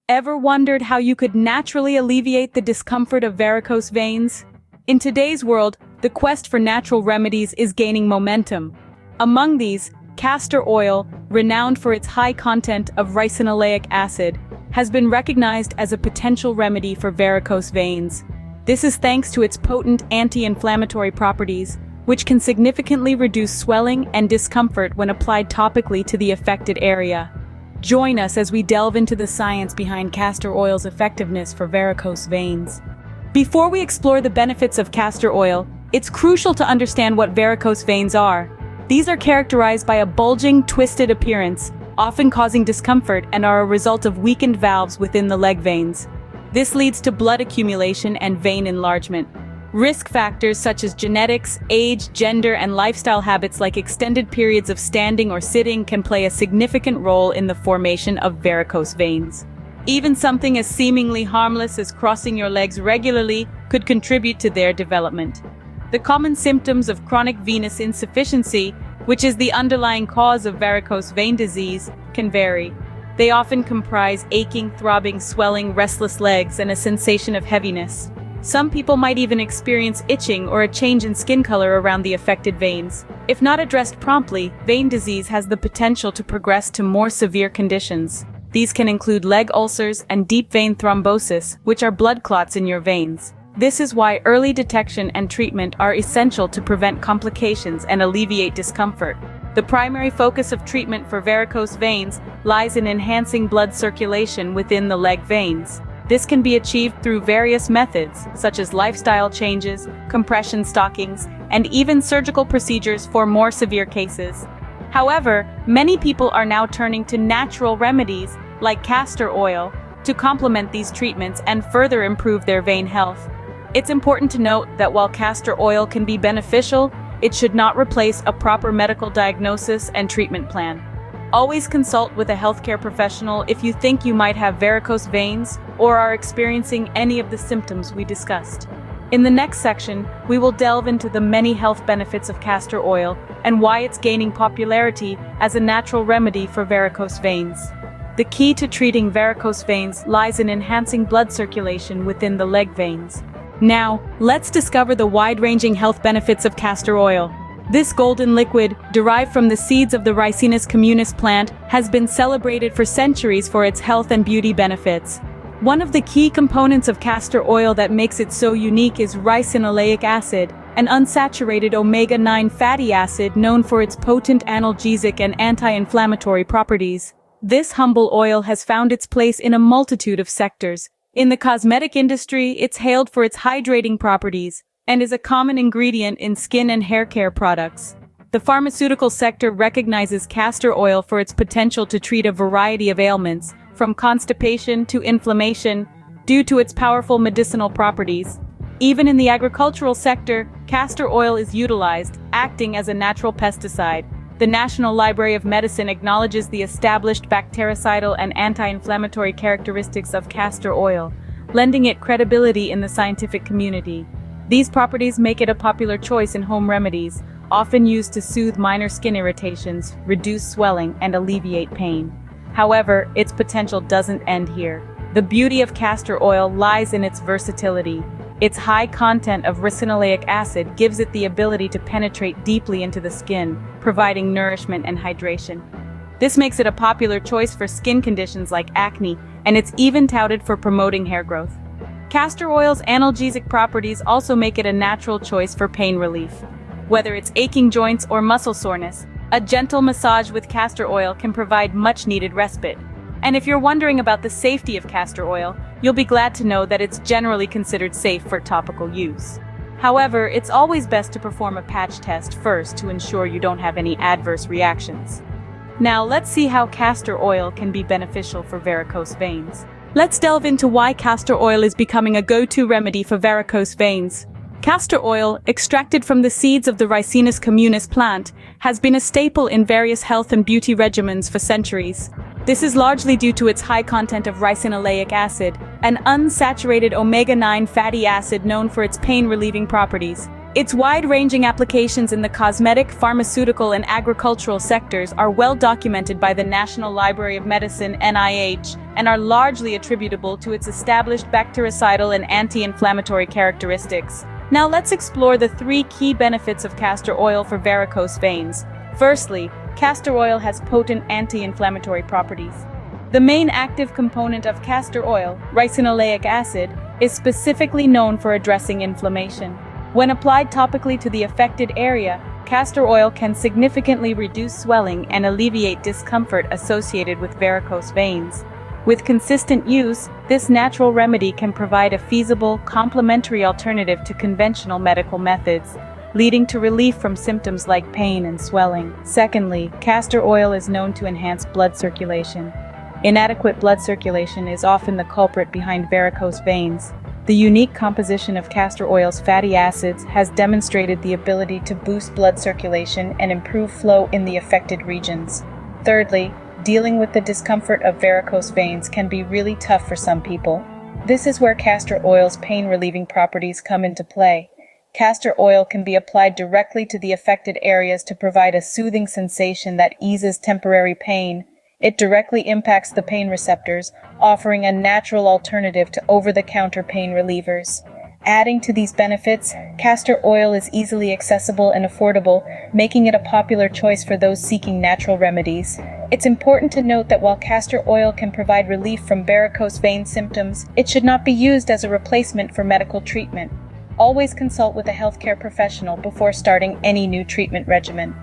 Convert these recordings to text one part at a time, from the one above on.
Ever wondered how you could naturally alleviate the discomfort of varicose veins? In today's world, the quest for natural remedies is gaining momentum. Among these, castor oil, renowned for its high content of ricinoleic acid, has been recognized as a potential remedy for varicose veins. This is thanks to its potent anti-inflammatory properties, which can significantly reduce swelling and discomfort when applied topically to the affected area. Join us as we delve into the science behind castor oil's effectiveness for varicose veins. Before we explore the benefits of castor oil, it's crucial to understand what varicose veins are. These are characterized by a bulging, twisted appearance, often causing discomfort, and are a result of weakened valves within the leg veins. This leads to blood accumulation and vein enlargement. Risk factors such as genetics, age, gender, and lifestyle habits like extended periods of standing or sitting can play a significant role in the formation of varicose veins. Even something as seemingly harmless as crossing your legs regularly could contribute to their development. The common symptoms of chronic venous insufficiency, which is the underlying cause of varicose vein disease, can vary. They often comprise aching, throbbing, swelling, restless legs, and a sensation of heaviness. Some people might even experience itching or a change in skin color around the affected veins. If not addressed promptly, vein disease has the potential to progress to more severe conditions. These can include leg ulcers and deep vein thrombosis, which are blood clots in your veins. This is why early detection and treatment are essential to prevent complications and alleviate discomfort. The primary focus of treatment for varicose veins lies in enhancing blood circulation within the leg veins. This can be achieved through various methods, such as lifestyle changes, compression stockings, and even surgical procedures for more severe cases. However, many people are now turning to natural remedies, like castor oil, to complement these treatments and further improve their vein health. It's important to note that while castor oil can be beneficial, it should not replace a proper medical diagnosis and treatment plan. Always consult with a healthcare professional if you think you might have varicose veins or are experiencing any of the symptoms we discussed. In the next section, we will delve into the many health benefits of castor oil and why it's gaining popularity as a natural remedy for varicose veins. The key to treating varicose veins lies in enhancing blood circulation within the leg veins. Now, let's discover the wide-ranging health benefits of castor oil. This golden liquid, derived from the seeds of the Ricinus communis plant, has been celebrated for centuries for its health and beauty benefits. One of the key components of castor oil that makes it so unique is ricinoleic acid, an unsaturated omega-9 fatty acid known for its potent analgesic and anti-inflammatory properties. This humble oil has found its place in a multitude of sectors. In the cosmetic industry, it's hailed for its hydrating properties, and is a common ingredient in skin and hair care products. The pharmaceutical sector recognizes castor oil for its potential to treat a variety of ailments, from constipation to inflammation, due to its powerful medicinal properties. Even in the agricultural sector, castor oil is utilized, acting as a natural pesticide. The National Library of Medicine acknowledges the established bactericidal and anti-inflammatory characteristics of castor oil, lending it credibility in the scientific community. These properties make it a popular choice in home remedies, often used to soothe minor skin irritations, reduce swelling, and alleviate pain. However, its potential doesn't end here. The beauty of castor oil lies in its versatility. Its high content of ricinoleic acid gives it the ability to penetrate deeply into the skin, providing nourishment and hydration. This makes it a popular choice for skin conditions like acne, and it's even touted for promoting hair growth. Castor oil's analgesic properties also make it a natural choice for pain relief. Whether it's aching joints or muscle soreness, a gentle massage with castor oil can provide much-needed respite. And if you're wondering about the safety of castor oil, you'll be glad to know that it's generally considered safe for topical use. However, it's always best to perform a patch test first to ensure you don't have any adverse reactions. Now let's see how castor oil can be beneficial for varicose veins. Let's delve into why castor oil is becoming a go-to remedy for varicose veins. Castor oil, extracted from the seeds of the Ricinus communis plant, has been a staple in various health and beauty regimens for centuries. This is largely due to its high content of ricinoleic acid, an unsaturated omega-9 fatty acid known for its pain-relieving properties. Its wide-ranging applications in the cosmetic, pharmaceutical, and agricultural sectors are well documented by the National Library of Medicine (NIH) and are largely attributable to its established bactericidal and anti-inflammatory characteristics. Now let's explore the 3 key benefits of castor oil for varicose veins. Firstly, castor oil has potent anti-inflammatory properties. The main active component of castor oil, ricinoleic acid, is specifically known for addressing inflammation. When applied topically to the affected area, castor oil can significantly reduce swelling and alleviate discomfort associated with varicose veins. With consistent use, this natural remedy can provide a feasible, complementary alternative to conventional medical methods, leading to relief from symptoms like pain and swelling. Secondly, castor oil is known to enhance blood circulation. Inadequate blood circulation is often the culprit behind varicose veins. The unique composition of castor oil's fatty acids has demonstrated the ability to boost blood circulation and improve flow in the affected regions. Thirdly, dealing with the discomfort of varicose veins can be really tough for some people. This is where castor oil's pain-relieving properties come into play. Castor oil can be applied directly to the affected areas to provide a soothing sensation that eases temporary pain. It directly impacts the pain receptors, offering a natural alternative to over-the-counter pain relievers. Adding to these benefits, castor oil is easily accessible and affordable, making it a popular choice for those seeking natural remedies. It's important to note that while castor oil can provide relief from varicose vein symptoms, it should not be used as a replacement for medical treatment. Always consult with a healthcare professional before starting any new treatment regimen.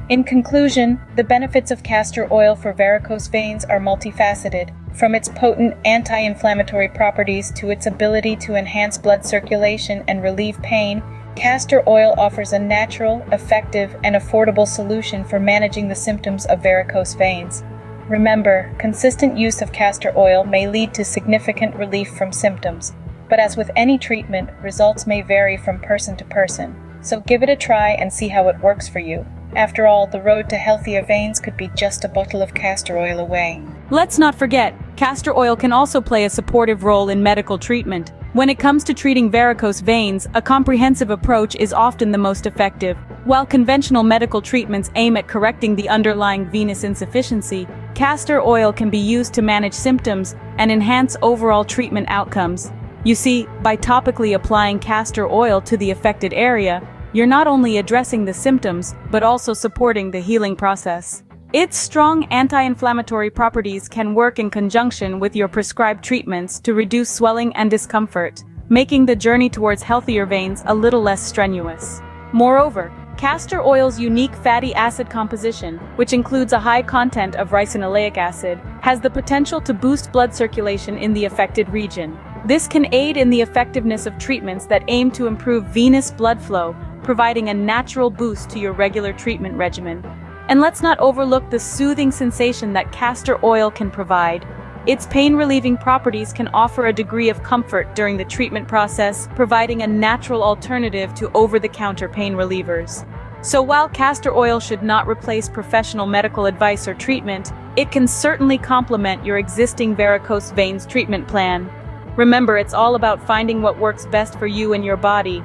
In conclusion, the benefits of castor oil for varicose veins are multifaceted. From its potent anti-inflammatory properties to its ability to enhance blood circulation and relieve pain, castor oil offers a natural, effective, and affordable solution for managing the symptoms of varicose veins. Remember, consistent use of castor oil may lead to significant relief from symptoms, but as with any treatment, results may vary from person to person. So give it a try and see how it works for you. After all, the road to healthier veins could be just a bottle of castor oil away. Let's not forget, castor oil can also play a supportive role in medical treatment. When it comes to treating varicose veins, a comprehensive approach is often the most effective. While conventional medical treatments aim at correcting the underlying venous insufficiency, castor oil can be used to manage symptoms and enhance overall treatment outcomes. You see, by topically applying castor oil to the affected area, you're not only addressing the symptoms, but also supporting the healing process. Its strong anti-inflammatory properties can work in conjunction with your prescribed treatments to reduce swelling and discomfort, making the journey towards healthier veins a little less strenuous. Moreover, castor oil's unique fatty acid composition, which includes a high content of ricinoleic acid, has the potential to boost blood circulation in the affected region. This can aid in the effectiveness of treatments that aim to improve venous blood flow, providing a natural boost to your regular treatment regimen. And let's not overlook the soothing sensation that castor oil can provide. Its pain-relieving properties can offer a degree of comfort during the treatment process, providing a natural alternative to over-the-counter pain relievers. So while castor oil should not replace professional medical advice or treatment, it can certainly complement your existing varicose veins treatment plan. Remember, it's all about finding what works best for you and your body.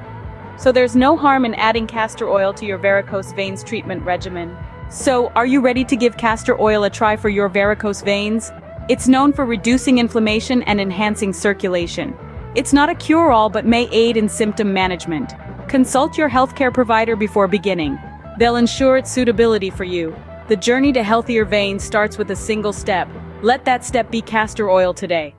So there's no harm in adding castor oil to your varicose veins treatment regimen. So, are you ready to give castor oil a try for your varicose veins? It's known for reducing inflammation and enhancing circulation. It's not a cure-all but may aid in symptom management. Consult your healthcare provider before beginning. They'll ensure its suitability for you. The journey to healthier veins starts with a single step. Let that step be castor oil today.